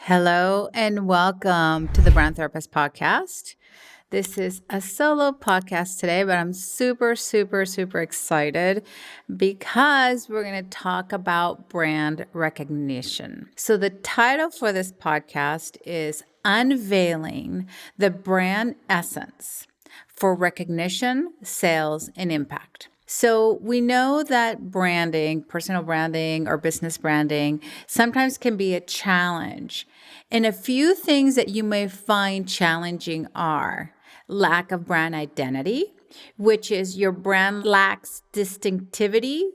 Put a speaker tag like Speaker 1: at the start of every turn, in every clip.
Speaker 1: Hello and welcome to the Brand Therapist Podcast. This is a solo podcast today, but I'm super excited because we're going to talk about brand recognition. So, the title for this podcast is Unveiling the Brand Essence for Recognition, Sales, and Impact. So we know that branding, personal branding or business branding sometimes can be a challenge. And a few things that you may find challenging are lack of brand identity, which is your brand lacks distinctivity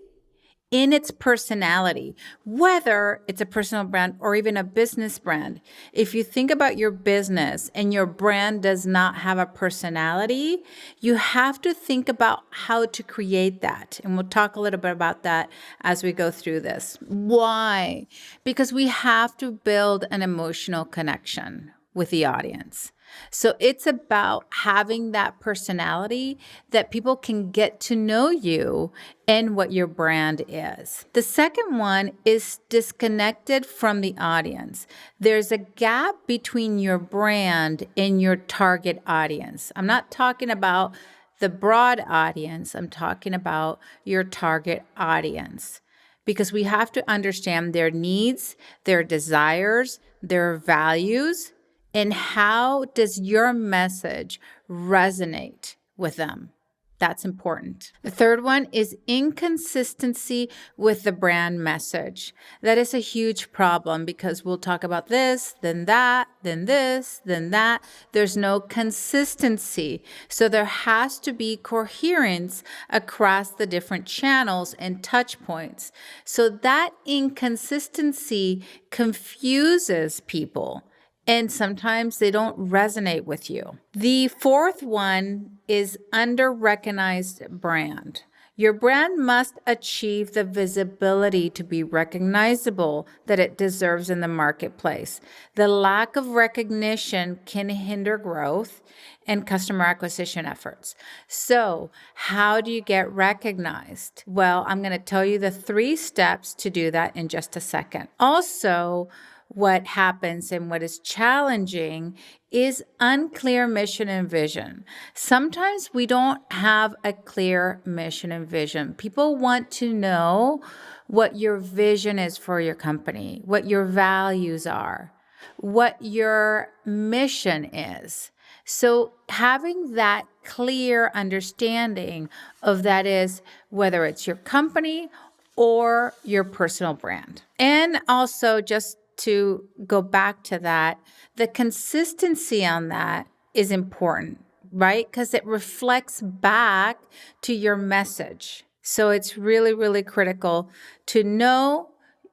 Speaker 1: in its personality, whether it's a personal brand or even a business brand. If you think about your business and your brand does not have a personality, you have to think about how to create that. And we'll talk a little bit about that as we go through this. Why? Because we have to build an emotional connection with the audience. So it's about having that personality that people can get to know you and what your brand is. The second one is disconnected from the audience. There's a gap between your brand and your target audience. I'm not talking about the broad audience. I'm talking about your target audience. Because we have to understand their needs, their desires, their values, and how does your message resonate with them? That's important. The third one is inconsistency with the brand message. That is a huge problem because we'll talk about this, then that, then this, then that. There's no consistency. So there has to be coherence across the different channels and touch points. So that inconsistency confuses people. And sometimes they don't resonate with you. The fourth one is under-recognized brand. Your brand must achieve the visibility to be recognizable that it deserves in the marketplace. The lack of recognition can hinder growth and customer acquisition efforts. So, how do you get recognized? Well, I'm going to tell you the 3 steps to do that in just a second. Also, what happens and what is challenging is unclear mission and vision. Sometimes we don't have a clear mission and vision. People want to know what your vision is for your company, what your values are, what your mission is. So having that clear understanding of that is whether it's your company or your personal brand. And also just to go back to that, the consistency on that is important, right? Because it reflects back to your message. So it's really critical to know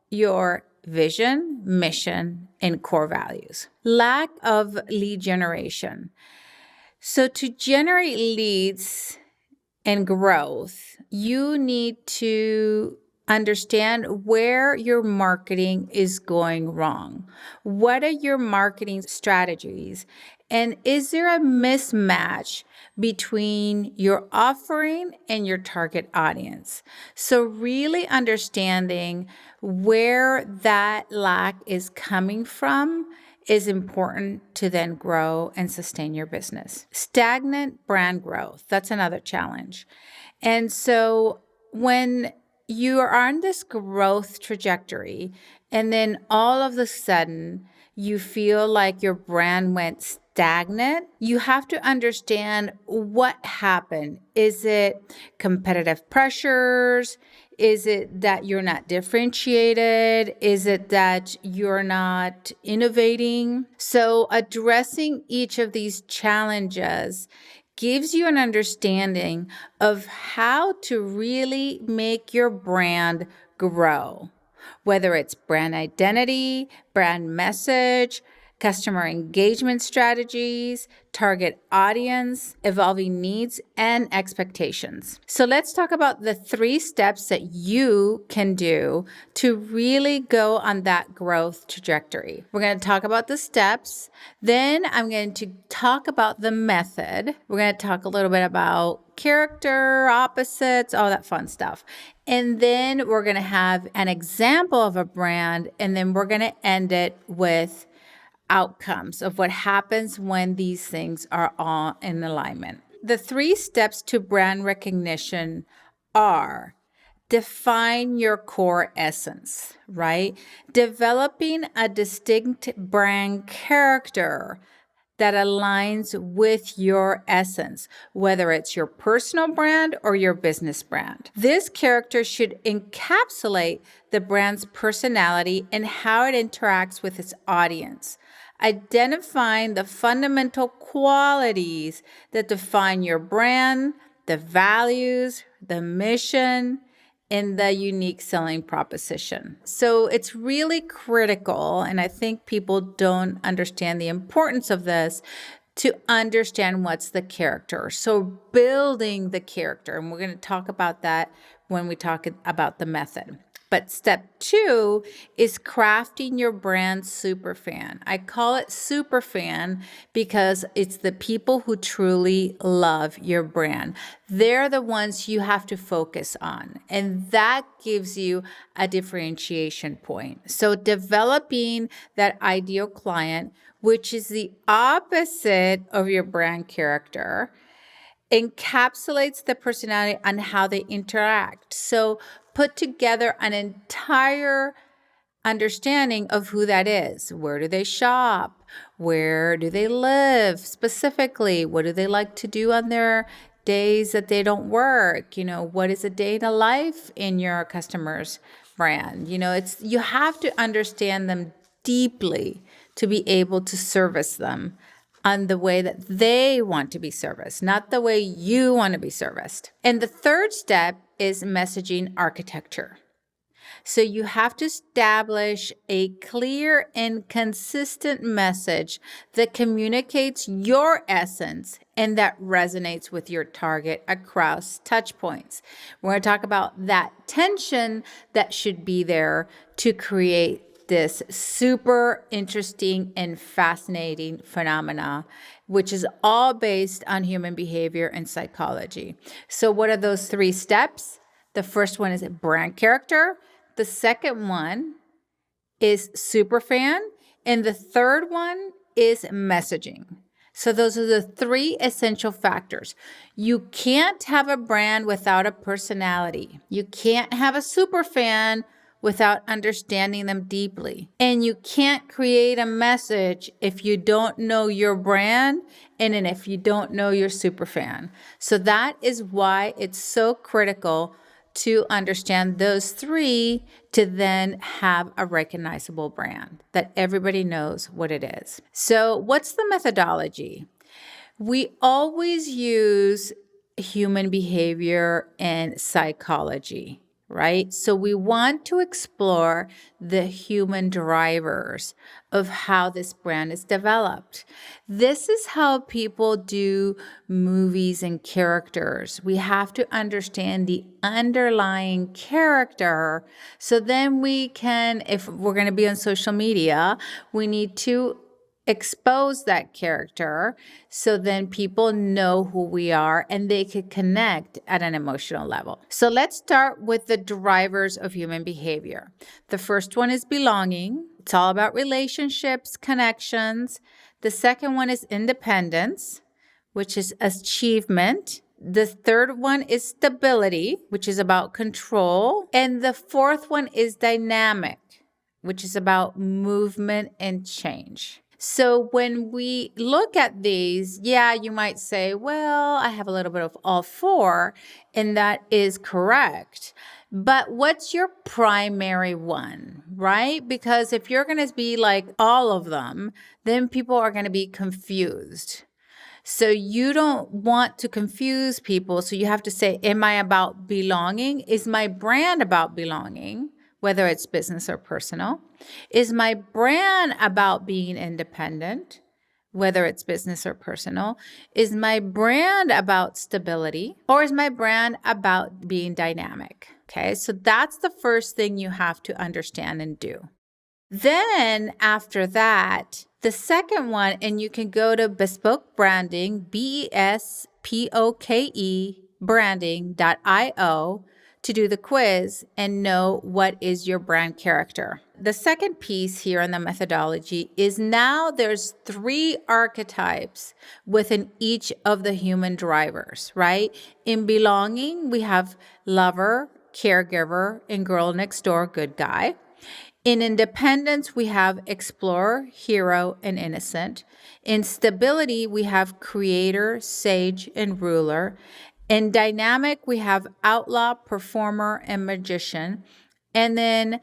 Speaker 1: your vision, mission, and core values. Lack of lead generation. So to generate leads and growth, you need to understand where your marketing is going wrong. What are your marketing strategies? And is there a mismatch between your offering and your target audience? So really understanding where that lack is coming from is important to then grow and sustain your business. Stagnant brand growth, that's another challenge. And so when you are on this growth trajectory, and then all of a sudden you feel like your brand went stagnant, you have to understand what happened. Is it competitive pressures? Is it that you're not differentiated? Is it that you're not innovating? So addressing each of these challenges gives you an understanding of how to really make your brand grow, whether it's brand identity, brand message, customer engagement strategies, target audience, evolving needs, and expectations. So let's talk about the 3 steps that you can do to really go on that growth trajectory. We're going to talk about the steps. Then I'm going to talk about the method. We're going to talk a little bit about character, opposites, all that fun stuff. And then we're going to have an example of a brand, and then we're going to end it with outcomes of what happens when these things are all in alignment. The 3 steps to brand recognition are: define your core essence, right? Developing a distinct brand character that aligns with your essence, whether it's your personal brand or your business brand. This character should encapsulate the brand's personality and how it interacts with its audience, identifying the fundamental qualities that define your brand, the values, the mission, in the unique selling proposition. So it's really critical, and I think people don't understand the importance of this, to understand what's the character. So building the character, and we're going to talk about that when we talk about the method. But step 2 is crafting your brand superfan. I call it superfan because it's the people who truly love your brand. They're the ones you have to focus on, and that gives you a differentiation point. So developing that ideal client, which is the opposite of your brand character, encapsulates the personality and how they interact. So put together an entire understanding of who that is. Where do they shop? Where do they live specifically? What do they like to do on their days that they don't work? What is a day in a life in your customer's brand? You have to understand them deeply to be able to service them on the way that they want to be serviced, not the way you want to be serviced. And the third step is messaging architecture. So you have to establish a clear and consistent message that communicates your essence and that resonates with your target across touch points. We're going to talk about that tension that should be there to create this super interesting and fascinating phenomena, which is all based on human behavior and psychology. So what are those 3 steps? The first one is brand character. The second one is superfan. And the third one is messaging. So those are the 3 essential factors. You can't have a brand without a personality. You can't have a superfan without understanding them deeply. And you can't create a message if you don't know your brand and if you don't know your superfan. So that is why it's so critical to understand those 3 to then have a recognizable brand that everybody knows what it is. So what's the methodology? We always use human behavior and psychology, right? So we want to explore the human drivers of how this brand is developed. This is how people do movies and characters. We have to understand the underlying character. So then we can, if we're going to be on social media, we need to expose that character so then people know who we are and they can connect at an emotional level. So let's start with the drivers of human behavior. The first one is belonging. It's all about relationships, connections. The second one is independence, which is achievement. The third one is stability, which is about control. And the fourth one is dynamic, which is about movement and change. So when we look at these, you might say, well, I have a little bit of all 4, and that is correct. But what's your primary one, right? Because if you're going to be like all of them, then people are going to be confused. So you don't want to confuse people. So you have to say, am I about belonging? Is my brand about belonging? Whether it's business or personal? Is my brand about being independent, whether it's business or personal? Is my brand about stability, or is my brand about being dynamic? Okay, so that's the first thing you have to understand and do. Then after that, the second one, and you can go to Bespoke Branding, BESPOKE branding.io, to do the quiz and know what is your brand character. the second piece here in the methodology is now there's 3 archetypes within each of the human drivers, right? In belonging, we have lover, caregiver, and girl next door, good guy. In independence, we have explorer, hero, and innocent. In stability, we have creator, sage, and ruler. In dynamic, we have outlaw, performer, and magician. And then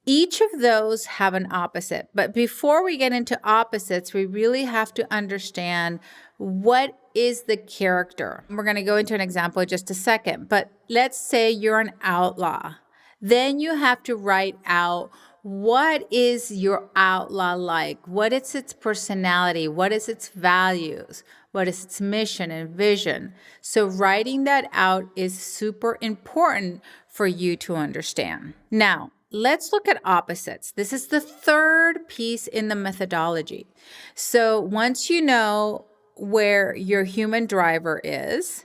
Speaker 1: each of those have an opposite. But before we get into opposites, we really have to understand what is the character. We're going to go into an example in just a second. But let's say you're an outlaw. Then you have to write out what is your outlaw like? What is its personality? What is its values? What is its mission and vision? So writing that out is super important for you to understand. Now, let's look at opposites. This is the third piece in the methodology. So once you know where your human driver is,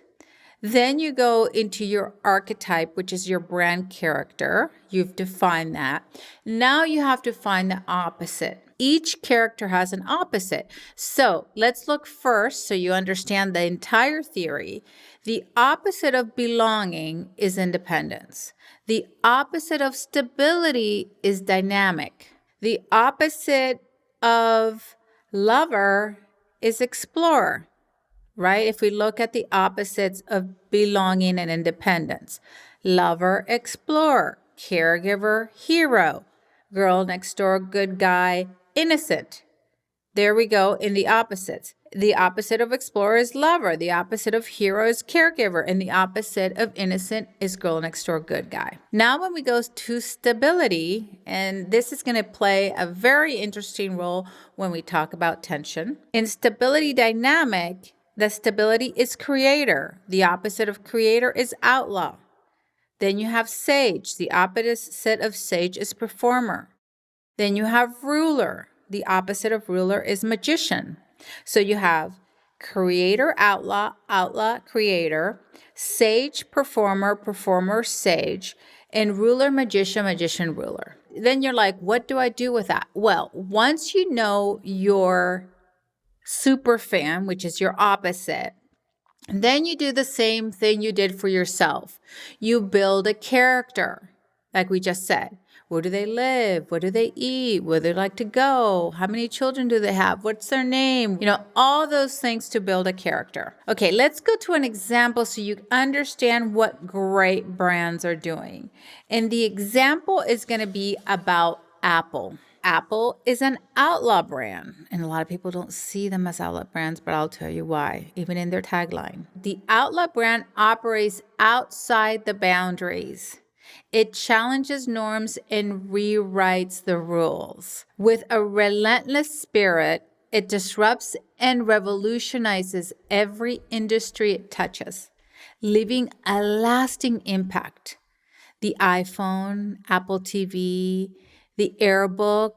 Speaker 1: then you go into your archetype, which is your brand character. You've defined that. Now you have to find the opposite. Each character has an opposite. So let's look first so you understand the entire theory. The opposite of belonging is independence. The opposite of stability is dynamic. The opposite of lover is explorer. Right? If we look at the opposites of belonging and independence, lover, explorer, caregiver, hero, girl next door, good guy, innocent. There we go in the opposites. The opposite of explorer is lover. The opposite of hero is caregiver. And the opposite of innocent is girl next door, good guy. Now when we go to stability, and this is going to play a very interesting role when we talk about tension. In stability dynamic, the stability is creator. The opposite of creator is outlaw. Then you have sage. The opposite of sage is performer. Then you have ruler. The opposite of ruler is magician. So you have creator, outlaw, outlaw, creator, sage, performer, performer, sage, and ruler, magician, magician, ruler. Then you're like, what do I do with that? Well, once you know your superfan, which is your opposite, then you do the same thing you did for yourself. You build a character, like we just said. Where do they live? What do they eat? Where do they like to go? How many children do they have? What's their name? All those things to build a character. Okay, let's go to an example so you understand what great brands are doing. And the example is going to be about Apple. Apple is an outlaw brand, and a lot of people don't see them as outlaw brands, but I'll tell you why, even in their tagline. The outlaw brand operates outside the boundaries. It challenges norms and rewrites the rules. With a relentless spirit, it disrupts and revolutionizes every industry it touches, leaving a lasting impact. The iPhone, Apple TV, the AirBook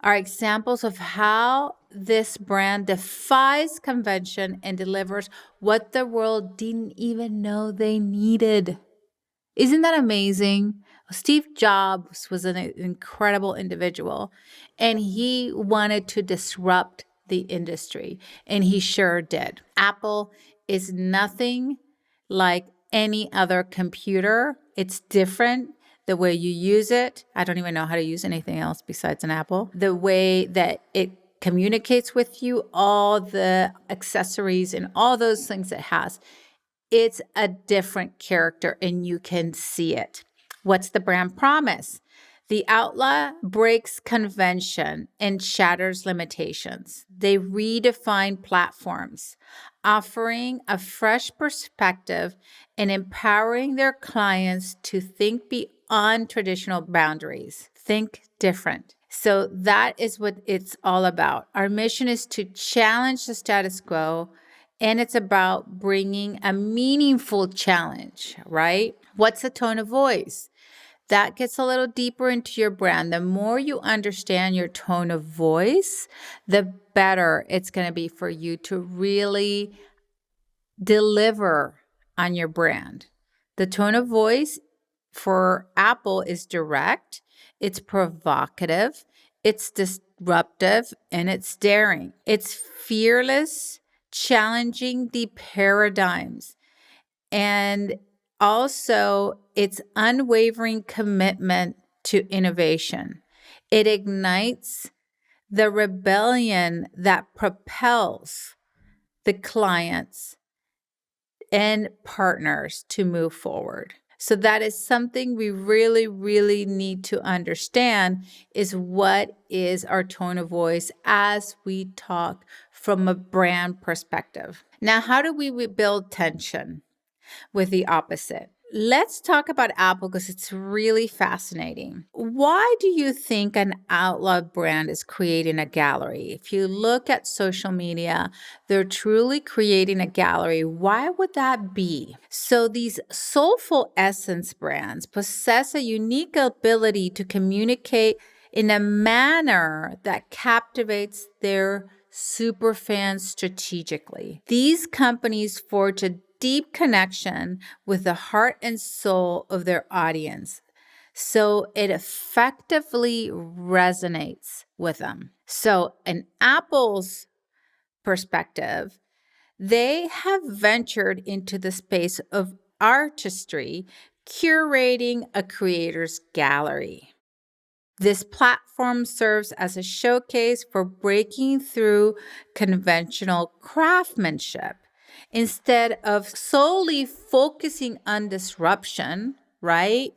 Speaker 1: are examples of how this brand defies convention and delivers what the world didn't even know they needed. Isn't that amazing? Steve Jobs was an incredible individual, and he wanted to disrupt the industry, and he sure did. Apple is nothing like any other computer. It's different. The way you use it, I don't even know how to use anything else besides an Apple. The way that it communicates with you, all the accessories and all those things it has, it's a different character and you can see it. What's the brand promise? The outlaw breaks convention and shatters limitations. They redefine platforms, offering a fresh perspective and empowering their clients to think beyond traditional boundaries. Think different. So that is what it's all about. Our mission is to challenge the status quo, and it's about bringing a meaningful challenge, right? What's the tone of voice? That gets a little deeper into your brand. The more you understand your tone of voice, the better it's going to be for you to really deliver on your brand. The tone of voice for Apple is direct, It's provocative, it's disruptive, and it's daring. It's fearless, challenging the paradigms. And also, its unwavering commitment to innovation. It ignites the rebellion that propels the clients and partners to move forward. So that is something we really, really need to understand is what is our tone of voice as we talk from a brand perspective. Now, how do we build tension with the opposite? Let's talk about Apple because it's really fascinating. Why do you think an outlaw brand is creating a gallery? If you look at social media, they're truly creating a gallery. Why would that be? So these soulful essence brands possess a unique ability to communicate in a manner that captivates their superfans strategically. These companies forge a deep connection with the heart and soul of their audience. So it effectively resonates with them. So, in Apple's perspective, they have ventured into the space of artistry, curating a creator's gallery. This platform serves as a showcase for breaking through conventional craftsmanship. Instead of solely focusing on disruption, right?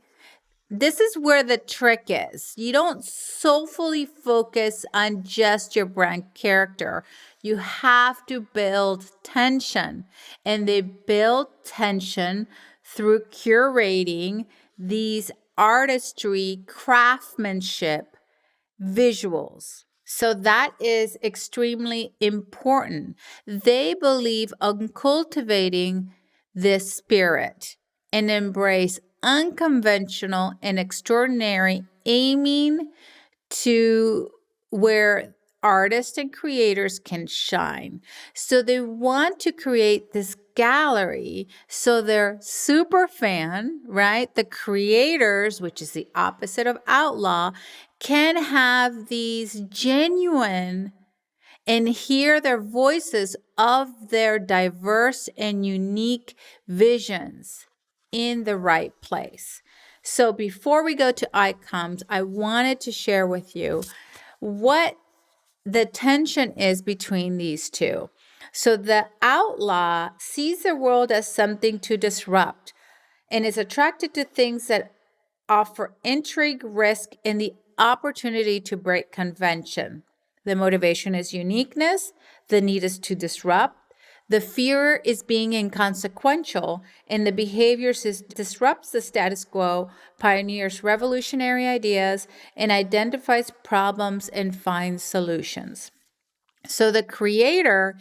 Speaker 1: This is where the trick is. You don't soulfully focus on just your brand character. You have to build tension. And they build tension through curating these artistry, craftsmanship visuals. So that is extremely important. They believe on cultivating this spirit and embrace unconventional and extraordinary, aiming to where artists and creators can shine. So they want to create this gallery so their super fan, right? The creators, which is the opposite of outlaw, can have these genuine and hear their voices of their diverse and unique visions in the right place. So before we go to icons, I wanted to share with you what the tension is between these two. So the outlaw sees the world as something to disrupt and is attracted to things that offer intrigue, risk, and the opportunity to break convention. The motivation is uniqueness, the need is to disrupt, the fear is being inconsequential, and the behaviors disrupts the status quo, pioneers revolutionary ideas, and identifies problems and finds solutions. So the creator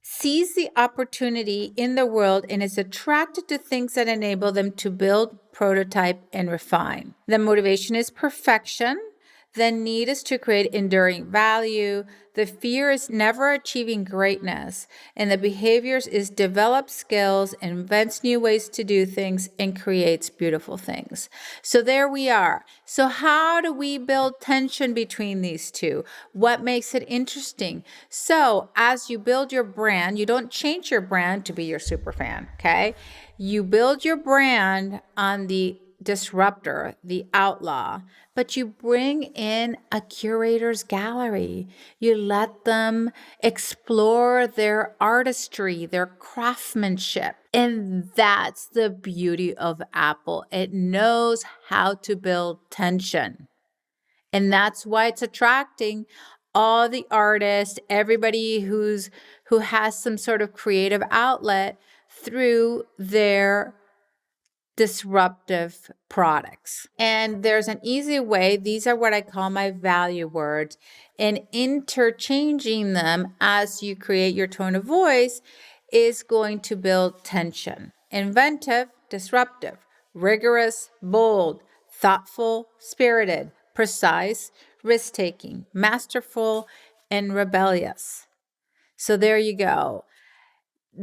Speaker 1: sees the opportunity in the world and is attracted to things that enable them to build, prototype, and refine. The motivation is perfection. The need is to create enduring value. The fear is never achieving greatness. And the behaviors is develop skills, invents new ways to do things, and creates beautiful things. So there we are. So how do we build tension between these two? What makes it interesting? So as you build your brand, you don't change your brand to be your super fan, okay? You build your brand on the disruptor, the outlaw, but you bring in a curator's gallery. You let them explore their artistry, their craftsmanship. And that's the beauty of Apple. It knows how to build tension. And that's why it's attracting all the artists, everybody who has some sort of creative outlet through their disruptive products. And there's an easy way. These are what I call my value words. And interchanging them as you create your tone of voice is going to build tension. Inventive, disruptive, rigorous, bold, thoughtful, spirited, precise, risk-taking, masterful, and rebellious. So there you go.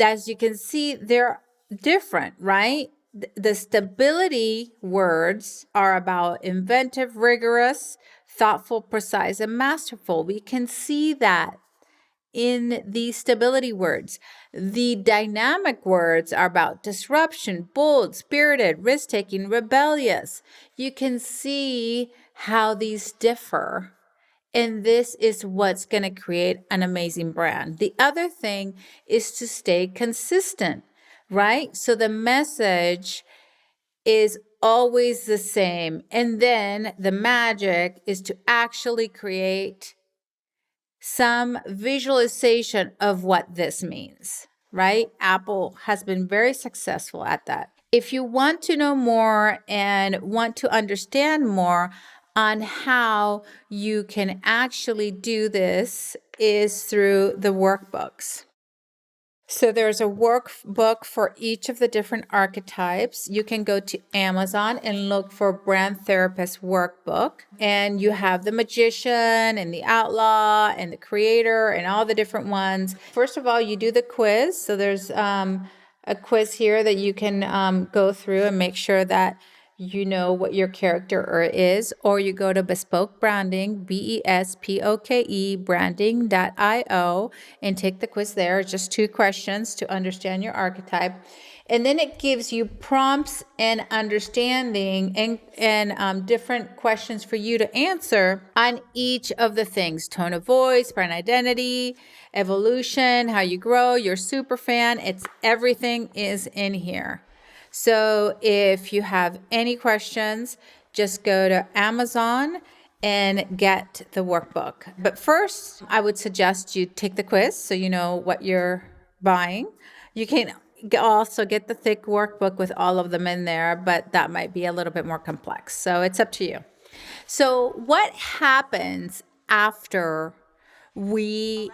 Speaker 1: As you can see, they're different, right? The stability words are about inventive, rigorous, thoughtful, precise, and masterful. We can see that in the stability words. The dynamic words are about disruption, bold, spirited, risk-taking, rebellious. You can see how these differ. And this is what's going to create an amazing brand. The other thing is to stay consistent, right? So the message is always the same. And then the magic is to actually create some visualization of what this means, right? Apple has been very successful at that. If you want to know more and want to understand more on how you can actually do this is through the workbooks. So there's a workbook for each of the different archetypes. You can go to Amazon and look for Brand Therapist Workbook. And you have the magician and the outlaw and the creator and all the different ones. First of all, you do the quiz. So there's a quiz here that you can go through and make sure that you know what your character is, or you go to Bespoke Branding, BESPOKE, branding.io, and take the quiz there. Just 2 questions to understand your archetype. And then it gives you prompts and understanding and different questions for you to answer on each of the things: tone of voice, brand identity, evolution, how you grow, your super fan. It's everything is in here. So if you have any questions, just go to Amazon and get the workbook. But first, I would suggest you take the quiz so you know what you're buying. You can also get the thick workbook with all of them in there, but that might be a little bit more complex. So it's up to you. So what happens after we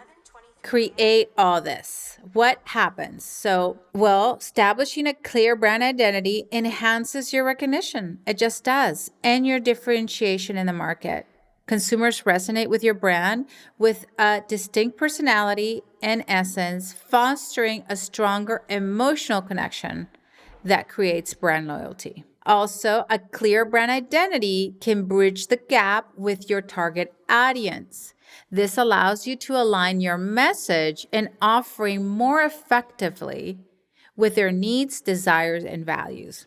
Speaker 1: create all this? What happens? So, well, establishing a clear brand identity enhances your recognition. It just does. And your differentiation in the market. Consumers resonate with your brand with a distinct personality and essence, fostering a stronger emotional connection that creates brand loyalty. Also, a clear brand identity can bridge the gap with your target audience. This allows you to align your message and offering more effectively with their needs, desires, and values.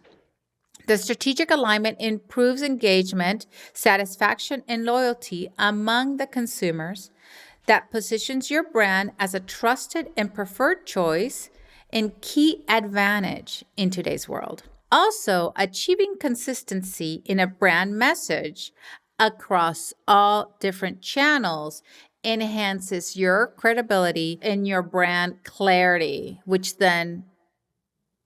Speaker 1: The strategic alignment improves engagement, satisfaction, and loyalty among the consumers that positions your brand as a trusted and preferred choice and key advantage in today's world. Also, achieving consistency in a brand message across all different channels enhances your credibility and your brand clarity, which then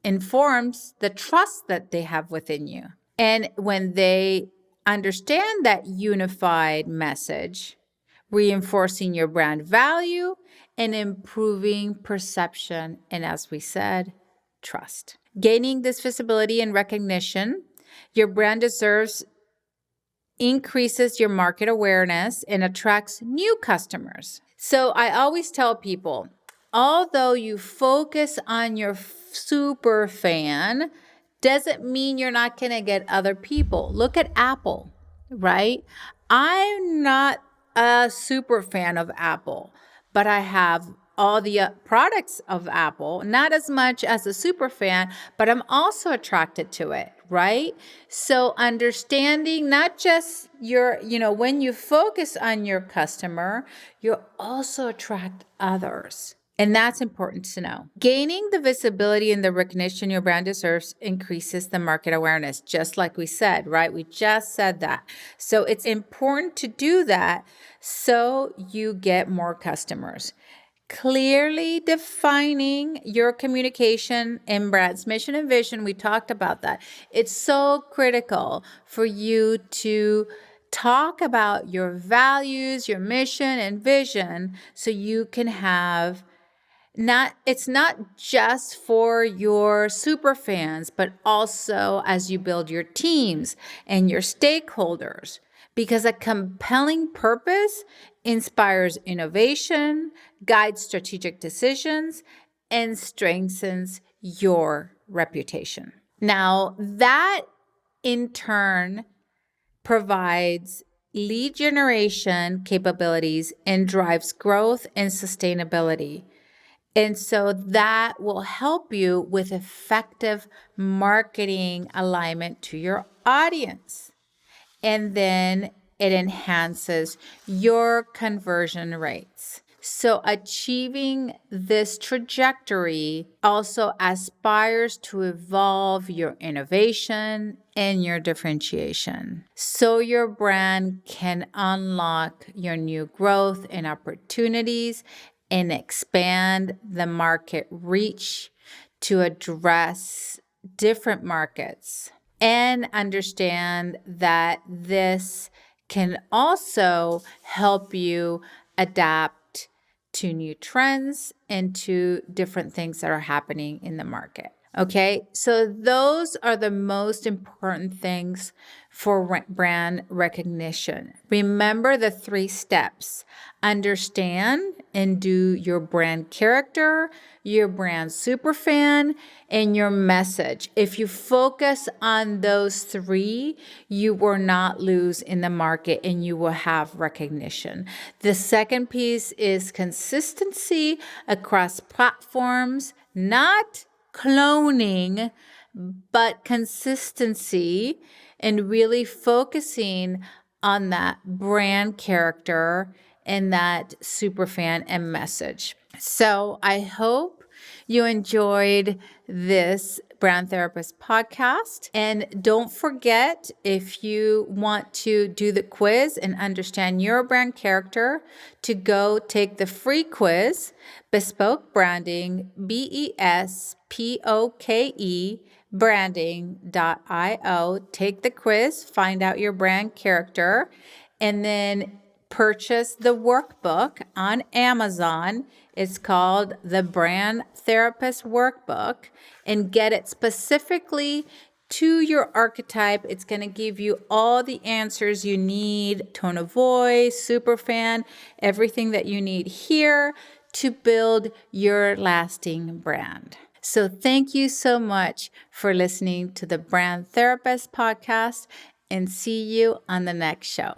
Speaker 1: informs the trust that they have within you. And when they understand that unified message, reinforcing your brand value and improving perception, and as we said, trust. Gaining this visibility and recognition, your brand deserves increases your market awareness and attracts new customers. So I always tell people, although you focus on your super fan, doesn't mean you're not going to get other people. Look at Apple, right? I'm not a super fan of Apple, but I have all the products of Apple, not as much as a super fan, but I'm also attracted to it, right? So understanding not just when you focus on your customer, you also attract others. And that's important to know. Gaining the visibility and the recognition your brand deserves increases the market awareness, just like we said, right? We just said that. So it's important to do that so you get more customers. Clearly defining your communication and brand's mission and vision. We talked about that. It's so critical for you to talk about your values, your mission and vision, so you can have it's not just for your super fans, but also as you build your teams and your stakeholders, because a compelling purpose inspires innovation, guides strategic decisions, and strengthens your reputation. Now, that in turn provides lead generation capabilities and drives growth and sustainability. And so that will help you with effective marketing alignment to your audience. And then it enhances your conversion rates. So achieving this trajectory also aspires to evolve your innovation and your differentiation, so your brand can unlock your new growth and opportunities and expand the market reach to address different markets. And understand that this can also help you adapt to new trends and to different things that are happening in the market. Okay, so those are the most important things for brand recognition. Remember the 3 steps: understand and do your brand character, your brand superfan, and your message. If you focus on those 3, you will not lose in the market and you will have recognition. The second piece is consistency across platforms, not cloning, but consistency, and really focusing on that brand character and that superfan and message. So I hope you enjoyed this Brand Therapist podcast. And don't forget, if you want to do the quiz and understand your brand character, to go take the free quiz, Bespoke Branding, BESPOKE, branding.io. Take the quiz, find out your brand character, and then purchase the workbook on Amazon. It's called the Brand Therapist Workbook, and get it specifically to your archetype. It's going to give you all the answers you need: tone of voice, superfan, everything that you need here to build your lasting brand. So thank you so much for listening to the Brand Therapist podcast, and see you on the next show.